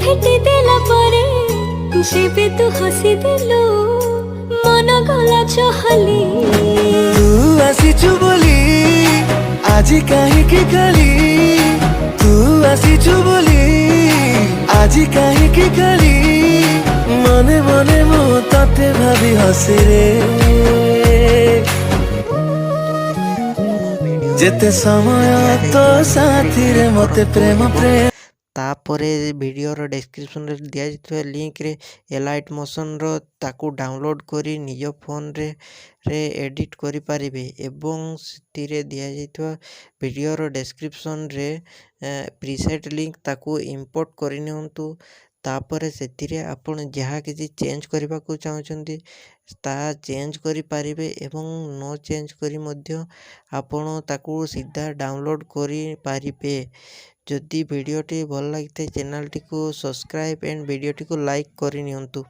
भेटी देला परे जेबे तू हसी देलु मन गला चहली तू आसीचु बोली आजी काहेकि खाली तू आसीचु बोली आजी काहेकि खाली मने मने मो तते भाबी हसे रे जेते समय तो साथी रे मते प्रेम प्रेम तापरे वीडियोर डिस्क्रिप्शन रे दिया जाइଥିବା लिंक रे एलाइट मोशन रो ताकू डाउनलोड करी निज फोन रे एडिट करि पारिबे एवं सितिरे दिया जाइଥିବା वीडियोर डिस्क्रिप्शन रे प्रीसेट लिंक ताकू इंपोर्ट करि नियंतु तापरे सेतिरे आपण जहाँ किसी चेंज करबा को चाहउछंती ता चेंज करि पारिबे एवं नो चेंज करी मध्य आपण ताकू सीधा डाउनलोड करि पारिबे। जदि वीडियोटी भल लगी चैनल टी को सब्सक्राइब एंड वीडियोटी को लाइक करि नियंतु।